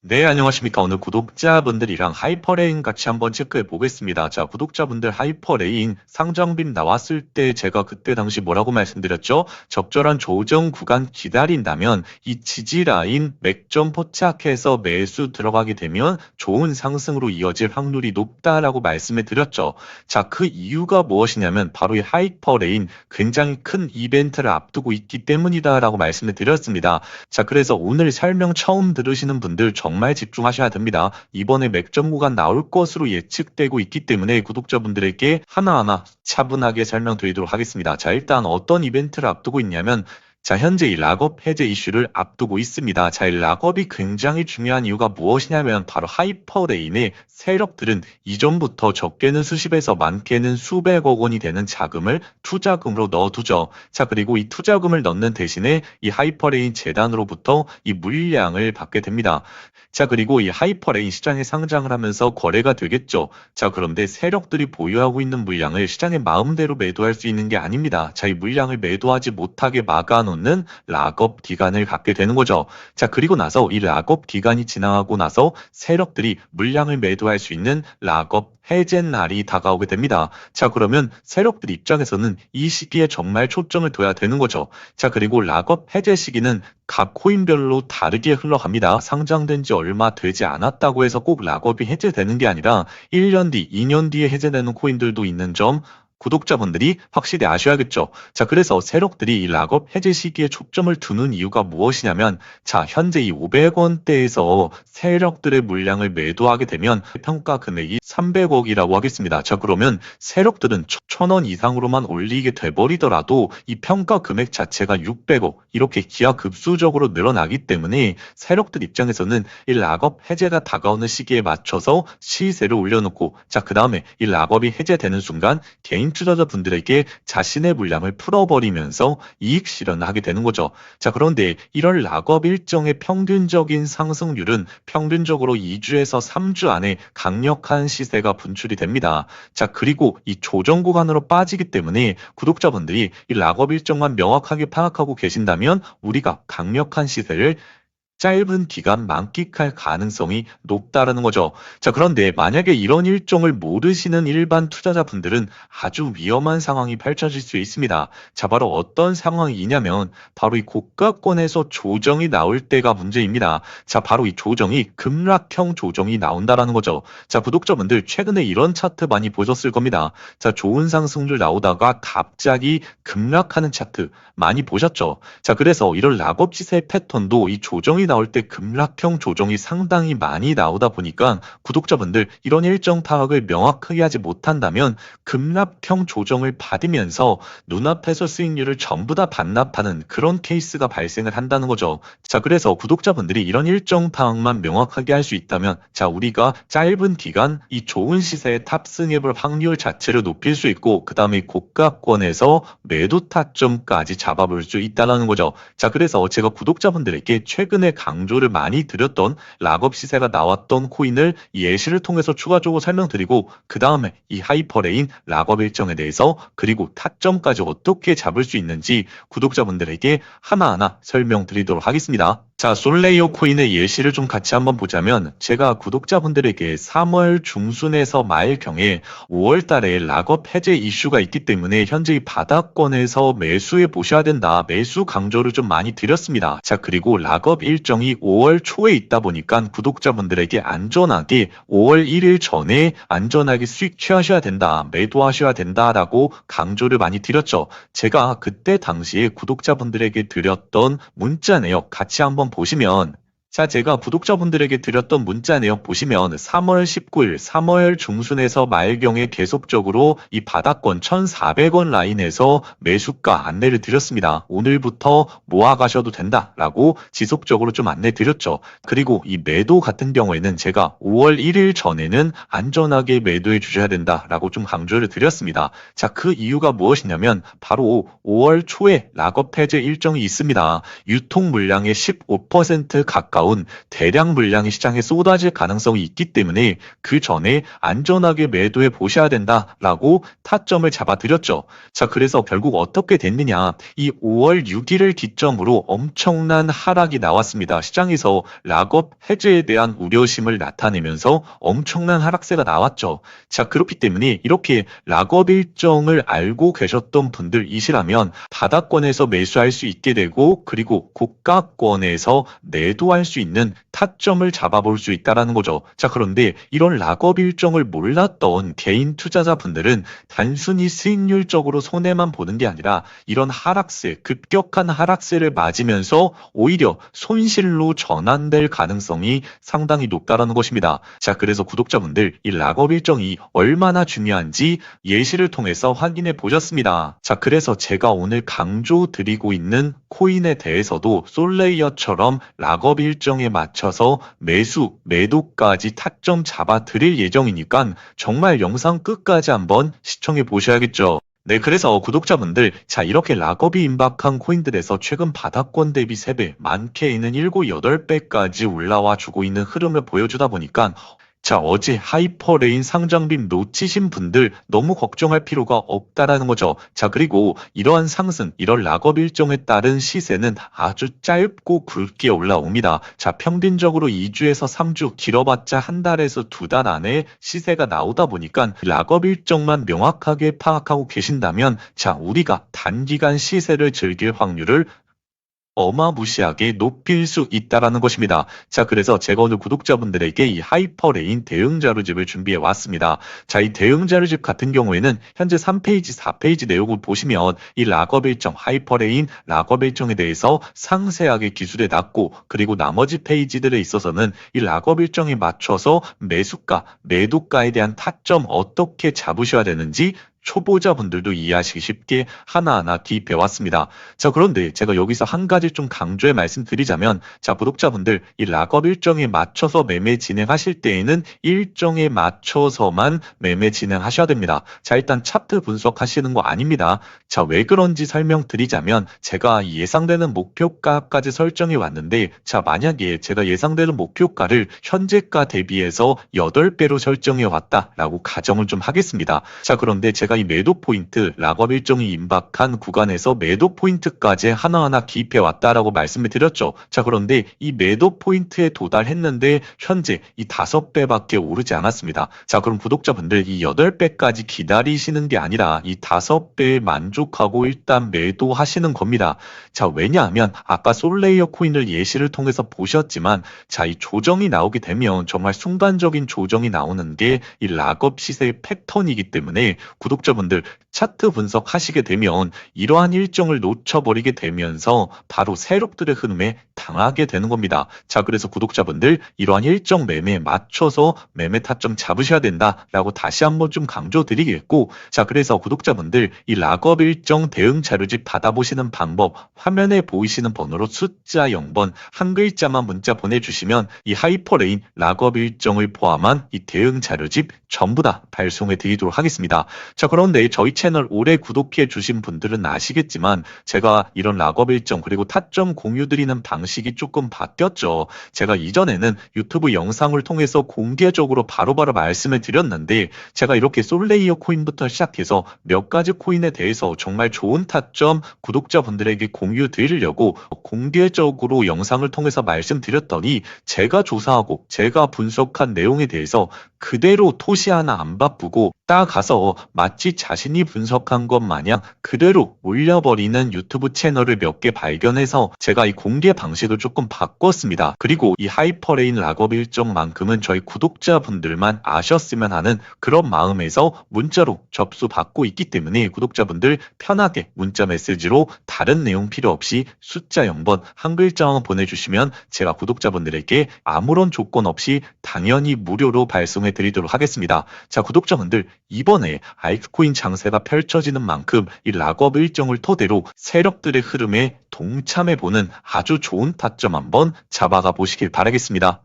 네, 안녕하십니까. 오늘 구독자분들이랑 하이퍼레인 같이 한번 체크해 보겠습니다. 자, 구독자분들 하이퍼레인 상장빔 나왔을 때 제가 그때 당시 뭐라고 말씀드렸죠? 적절한 조정 구간 기다린다면 이 지지라인 맥점 포착해서 매수 들어가게 되면 좋은 상승으로 이어질 확률이 높다라고 말씀을 드렸죠. 자, 그 이유가 무엇이냐면 바로 이 하이퍼레인 굉장히 큰 이벤트를 앞두고 있기 때문이다라고 말씀을 드렸습니다. 자, 그래서 오늘 설명 처음 들으시는 분들 정말 집중하셔야 됩니다. 이번에 맥점 구간 나올 것으로 예측되고 있기 때문에 구독자분들에게 하나하나 차분하게 설명드리도록 하겠습니다. 자, 일단 어떤 이벤트를 앞두고 있냐면 자, 현재 이 락업 해제 이슈를 앞두고 있습니다. 자, 이 락업이 굉장히 중요한 이유가 무엇이냐면 바로 하이퍼레인의 세력들은 이전부터 적게는 수십에서 많게는 수백억 원이 되는 자금을 투자금으로 넣어두죠. 자, 그리고 이 투자금을 넣는 대신에 이 하이퍼레인 재단으로부터 이 물량을 받게 됩니다. 자, 그리고 이 하이퍼레인 시장에 상장을 하면서 거래가 되겠죠. 자, 그런데 세력들이 보유하고 있는 물량을 시장에 마음대로 매도할 수 있는 게 아닙니다. 자, 이 물량을 매도하지 못하게 막아놓는 락업 기간을 갖게 되는 거죠. 자, 그리고 나서 이 락업 기간이 지나가고 나서 세력들이 물량을 매도할 수 있는 락업 해제 날이 다가오게 됩니다. 자, 그러면 세력들 입장에서는 이 시기에 정말 초점을 둬야 되는 거죠. 자, 그리고 락업 해제 시기는 각 코인별로 다르게 흘러갑니다. 상장된 지 얼마 되지 않았다고 해서 꼭 락업이 해제되는 게 아니라 1년 뒤, 2년 뒤에 해제되는 코인들도 있는 점 구독자분들이 확실히 아셔야겠죠. 자, 그래서 세력들이 이 락업 해제 시기에 초점을 두는 이유가 무엇이냐면 자, 현재 이 500원대에서 세력들의 물량을 매도하게 되면 평가 금액이 300억이라고 하겠습니다. 자, 그러면 세력들은 1,000원 이상으로만 올리게 돼버리더라도 이 평가 금액 자체가 600억 이렇게 기하급수적으로 늘어나기 때문에 세력들 입장에서는 이 락업 해제가 다가오는 시기에 맞춰서 시세를 올려놓고 자, 그 다음에 이 락업이 해제되는 순간 개인 투자자분들에게 자신의 물량을 풀어버리면서 이익 실현하게 되는 거죠. 자, 그런데 이런 락업 일정의 평균적인 상승률은 평균적으로 2주에서 3주 안에 강력한 시세가 분출이 됩니다. 자, 그리고 이 조정 구간으로 빠지기 때문에 구독자분들이 이 락업 일정만 명확하게 파악하고 계신다면 우리가 강력한 시세를 짧은 기간 만끽할 가능성이 높다라는 거죠. 자, 그런데 만약에 이런 일정을 모르시는 일반 투자자분들은 아주 위험한 상황이 펼쳐질 수 있습니다. 자, 바로 어떤 상황이냐면 바로 이 고가권에서 조정이 나올 때가 문제입니다. 자, 바로 이 조정이 급락형 조정이 나온다라는 거죠. 자, 구독자분들 최근에 이런 차트 많이 보셨을 겁니다. 자, 좋은 상승률 나오다가 갑자기 급락하는 차트 많이 보셨죠? 자, 그래서 이런 락업 지세 패턴도 이 조정이 나올 때 급락형 조정이 상당히 많이 나오다 보니까 구독자분들 이런 일정 파악을 명확하게 하지 못한다면 급락형 조정을 받으면서 눈앞에서 수익률을 전부 다 반납하는 그런 케이스가 발생을 한다는 거죠. 자, 그래서 구독자분들이 이런 일정 파악만 명확하게 할 수 있다면 자, 우리가 짧은 기간 이 좋은 시세에 탑승해볼 확률 자체를 높일 수 있고 그 다음에 고가권에서 매도 타점까지 잡아볼 수 있다는 거죠. 자, 그래서 제가 구독자분들에게 최근에 강조를 많이 드렸던 락업 시세가 나왔던 코인을 예시를 통해서 추가적으로 설명드리고 그 다음에 이 하이퍼레인 락업 일정에 대해서 그리고 타점까지 어떻게 잡을 수 있는지 구독자분들에게 하나하나 설명드리도록 하겠습니다. 자, 솔레이오 코인의 예시를 좀 같이 한번 보자면 제가 구독자분들에게 3월 중순에서 말경에 5월 달에 락업 해제 이슈가 있기 때문에 현재 이 바닥권에서 매수해 보셔야 된다. 매수 강조를 좀 많이 드렸습니다. 자, 그리고 락업 일정이 5월 초에 있다 보니까 구독자분들에게 안전하게 5월 1일 전에 안전하게 수익 취하셔야 된다. 매도하셔야 된다라고 강조를 많이 드렸죠. 제가 그때 당시에 구독자분들에게 드렸던 문자 내역 같이 한번 보시면 자, 제가 구독자분들에게 드렸던 문자 내역 보시면 3월 19일, 3월 중순에서 말경에 계속적으로 이 바닥권 1,400원 라인에서 매수가 안내를 드렸습니다. 오늘부터 모아가셔도 된다라고 지속적으로 좀 안내 드렸죠. 그리고 이 매도 같은 경우에는 제가 5월 1일 전에는 안전하게 매도해 주셔야 된다라고 좀 강조를 드렸습니다. 자, 그 이유가 무엇이냐면 바로 5월 초에 락업 해제 일정이 있습니다. 유통 물량의 15% 가까이 가까운 대량 물량이 시장에 쏟아질 가능성이 있기 때문에 그 전에 안전하게 매도해 보셔야 된다라고 타점을 잡아드렸죠. 자, 그래서 결국 어떻게 됐느냐. 이 5월 6일을 기점으로 엄청난 하락이 나왔습니다. 시장에서 락업 해제에 대한 우려심을 나타내면서 엄청난 하락세가 나왔죠. 자, 그렇기 때문에 이렇게 락업 일정을 알고 계셨던 분들이시라면 바닥권에서 매수할 수 있게 되고, 그리고 고가권에서 매도할 수 있는 타점을 잡아볼 수 있다는 거죠. 자, 그런데 이런 락업 일정을 몰랐던 개인 투자자분들은 단순히 수익률적으로 손해만 보는 게 아니라 이런 하락세, 급격한 하락세를 맞으면서 오히려 손실로 전환될 가능성이 상당히 높다라는 것입니다. 자, 그래서 구독자분들, 이 락업 일정이 얼마나 중요한지 예시를 통해서 확인해 보셨습니다. 자, 그래서 제가 오늘 강조드리고 있는 코인에 대해서도 솔레이어처럼 락업 일정에 맞춰서 매수, 매도까지 타점 잡아 드릴 예정이니까 정말 영상 끝까지 한번 시청해 보셔야겠죠. 네, 그래서 구독자분들, 자, 이렇게 락업이 임박한 코인들에서 최근 바닥권 대비 3배, 많게는 7, 8배까지 올라와 주고 있는 흐름을 보여주다 보니까 자, 어제 하이퍼레인 상장빔 놓치신 분들 너무 걱정할 필요가 없다라는 거죠. 자, 그리고 이러한 상승, 이런 락업 일정에 따른 시세는 아주 짧고 굵게 올라옵니다. 자, 평균적으로 2주에서 3주, 길어봤자 한 달에서 2달 안에 시세가 나오다 보니까 락업 일정만 명확하게 파악하고 계신다면, 자, 우리가 단기간 시세를 즐길 확률을 어마무시하게 높일 수 있다라는 것입니다. 자, 그래서 제가 오늘 구독자분들에게 이 하이퍼레인 대응 자료집을 준비해 왔습니다. 자, 이 대응 자료집 같은 경우에는 현재 3페이지, 4페이지 내용을 보시면 이 락업 일정, 하이퍼레인 락업 일정에 대해서 상세하게 기술해 놨고, 그리고 나머지 페이지들에 있어서는 이 락업 일정에 맞춰서 매수가, 매도가에 대한 타점 어떻게 잡으셔야 되는지 초보자분들도 이해하시기 쉽게 하나하나 기입해 왔습니다. 자, 그런데 제가 여기서 한 가지 좀 강조해 말씀드리자면, 자, 구독자분들, 이 락업 일정에 맞춰서 매매 진행하실 때에는 일정에 맞춰서만 매매 진행하셔야 됩니다. 자, 일단 차트 분석하시는 거 아닙니다. 자, 왜 그런지 설명드리자면, 제가 예상되는 목표가까지 설정해 왔는데, 자, 만약에 제가 예상되는 목표가를 현재가 대비해서 8배로 설정해 왔다라고 가정을 좀 하겠습니다. 자, 그런데 제가 이 매도 포인트, 락업 일정이 임박한 구간에서 매도 포인트까지 하나하나 기입해 왔다라고 말씀을 드렸죠. 자, 그런데 이 매도 포인트에 도달했는데 현재 이 5배밖에 오르지 않았습니다. 자, 그럼 구독자분들, 이 8배까지 기다리시는 게 아니라 이 5배에 만족하고 일단 매도하시는 겁니다. 자, 왜냐하면 아까 솔레이어 코인을 예시를 통해서 보셨지만, 자, 이 조정이 나오게 되면 정말 순간적인 조정이 나오는 게 이 락업 시세의 패턴이기 때문에 구독자분들, 차트 분석하시게 되면 이러한 일정을 놓쳐버리게 되면서 바로 세력들의 흐름에 당하게 되는 겁니다. 자, 그래서 구독자분들, 이러한 일정 매매에 맞춰서 매매 타점 잡으셔야 된다라고 다시 한번 좀 강조드리겠고, 자, 그래서 구독자분들, 이 락업 일정 대응 자료집 받아보시는 방법, 화면에 보이시는 번호로 숫자 0번 한 글자만 문자 보내주시면 이 하이퍼레인 락업 일정을 포함한 이 대응 자료집 전부 다 발송해 드리도록 하겠습니다. 자, 그런데 저희 채널 오래 구독해 주신 분들은 아시겠지만, 제가 이런 락업 일정 그리고 타점 공유 드리는 방식이 조금 바뀌었죠. 제가 이전에는 유튜브 영상을 통해서 공개적으로 바로바로 말씀을 드렸는데, 제가 이렇게 솔레이어 코인부터 시작해서 몇 가지 코인에 대해서 정말 좋은 타점 구독자분들에게 공유 드리려고 공개적으로 영상을 통해서 말씀드렸더니, 제가 조사하고 제가 분석한 내용에 대해서 그대로 토시 하나 안 바쁘고 따가서 마치 자신이 분석한 것 마냥 그대로 올려버리는 유튜브 채널을 몇 개 발견해서 제가 이 공개 방식을 조금 바꿨습니다. 그리고 이 하이퍼레인 락업 일정만큼은 저희 구독자분들만 아셨으면 하는 그런 마음에서 문자로 접수받고 있기 때문에 구독자분들 편하게 문자 메시지로 다른 내용 필요 없이 숫자 0번 한 글자만 보내주시면 제가 구독자분들에게 아무런 조건 없이 당연히 무료로 발송해 드리도록 하겠습니다. 자, 구독자분들, 이번에 알트코인 장세가 펼쳐지는 만큼 이 락업 일정을 토대로 세력들의 흐름에 동참해보는 아주 좋은 타점 한번 잡아가 보시길 바라겠습니다.